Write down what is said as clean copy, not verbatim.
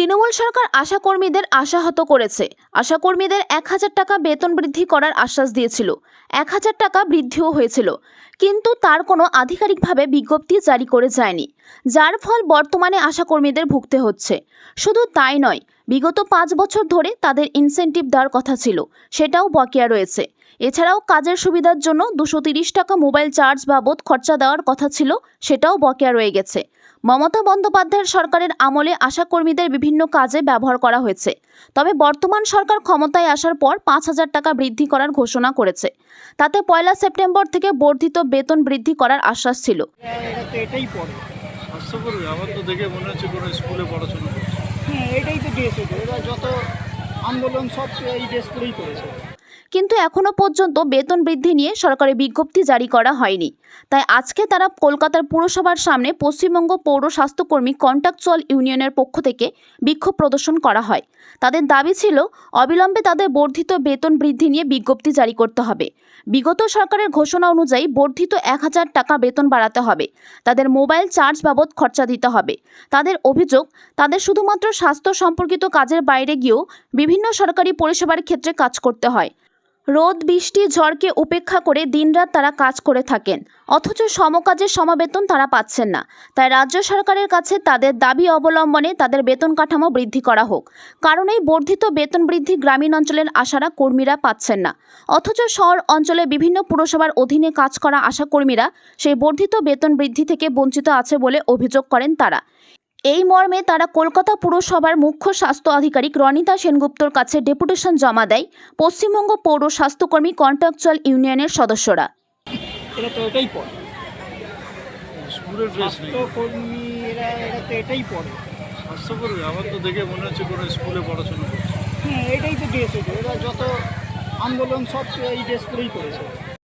তৃণমূল সরকার আশাকর্মীদের আশাহত করেছে। আশাকর্মীদের ১,০০০ টাকা বেতন বৃদ্ধি করার আশ্বাস দিয়েছিল। ১,০০০ টাকা বৃদ্ধিও হয়েছিল, কিন্তু তার কোনো আধিকারিকভাবে বিজ্ঞপ্তি জারি করে যায়নি, যার ফল বর্তমানে আশাকর্মীদের ভুগতে হচ্ছে। শুধু তাই নয়, বিগত ৫ বছর ধরে তাদের ইনসেন্টিভ দেওয়ার কথা ছিল, সেটাও বকেয়া রয়েছে। এছাড়াও কাজের সুবিধার জন্য ২৩০ টাকা মোবাইল চার্জ বাবদ খরচা দেওয়ার কথা ছিল, সেটাও বকেয়া রয়ে গেছে। মমতা বন্দ্যোপাধ্যায়ের সরকারের আমলে আশাকর্মীদের বিভিন্ন কাজে ব্যবহার করা হয়েছে, তবে বর্তমান সরকার ক্ষমতায় আসার পর ৫,০০০ টাকা বৃদ্ধি করার ঘোষণা করেছে। তাতে ১লা সেপ্টেম্বর থেকে বর্ধিত বেতন বৃদ্ধি করার আশ্বাস ছিল। এটাই পড়ে স্বাস্থ্য করবে, আমার তো দেখে মনে হচ্ছে কোনো স্কুলে পড়াশোনা করছে। হ্যাঁ, এটাই তো দিয়েছে, এরা যত আন্দোলন সব এই ড্রেস করেই করেছে। কিন্তু এখনো পর্যন্ত বেতন বৃদ্ধি নিয়ে সরকারি বিজ্ঞপ্তি জারি করা হয়নি। তাই আজকে তারা কলকাতার পুরসভার সামনে পশ্চিমবঙ্গ পৌর স্বাস্থ্যকর্মী কন্ট্রাকচুয়াল ইউনিয়নের পক্ষ থেকে বিক্ষোভ প্রদর্শন করা হয়। তাদের দাবি ছিল অবিলম্বে তাদের বর্ধিত বেতন বৃদ্ধি নিয়ে বিজ্ঞপ্তি জারি করতে হবে। বিগত সরকারের ঘোষণা অনুযায়ী বর্ধিত ১,০০০ টাকা বেতন বাড়াতে হবে। তাদের মোবাইল চার্জ বাবদ খরচা দিতে হবে। তাদের অভিযোগ, তাদের শুধুমাত্র স্বাস্থ্য সম্পর্কিত কাজের বাইরে গিয়েও বিভিন্ন সরকারি পরিষেবার ক্ষেত্রে কাজ করতে হয়। রোদ বৃষ্টি ঝড়কে উপেক্ষা করে দিনরাত তারা কাজ করে থাকেন, অথচ সমকাজের সমবেতন তারা পাচ্ছেন না। তাই রাজ্য সরকারের কাছে তাদের দাবি অবলম্বনে তাদের বেতন কাঠামো বৃদ্ধি করা হোক। কারণ এই বর্ধিত বেতন বৃদ্ধি গ্রামীণ অঞ্চলের আশারা কর্মীরা পাচ্ছেন না, অথচ শহর অঞ্চলে বিভিন্ন পুরসভার অধীনে কাজ করা আশাকর্মীরা সেই বর্ধিত বেতন বৃদ্ধি থেকে বঞ্চিত আছে বলে অভিযোগ করেন তারা। এই মর্মে তারা কলকাতা পুরসভার মুখ্য স্বাস্থ্য আধিকারিক রনিতা সেনগুপ্তর কাছে ডেপুটেশন জমা দেয় পশ্চিমবঙ্গ পৌর স্বাস্থ্যকর্মী কন্ট্রাকচুয়াল ইউনিয়নের সদস্যরা। এটা তো এটাই পড়ে স্কুলের ড্রেস নেই, এরা তো এটাই পড়ে স্বাস্থ্য করবে, আমার তো দেখে মনে হচ্ছে কোনো স্কুলে পড়াশোনা করছে। হ্যাঁ, এটাই তো দিয়েছে, এরা যত আন্দোলন সব এই ড্রেস করেই করেছে।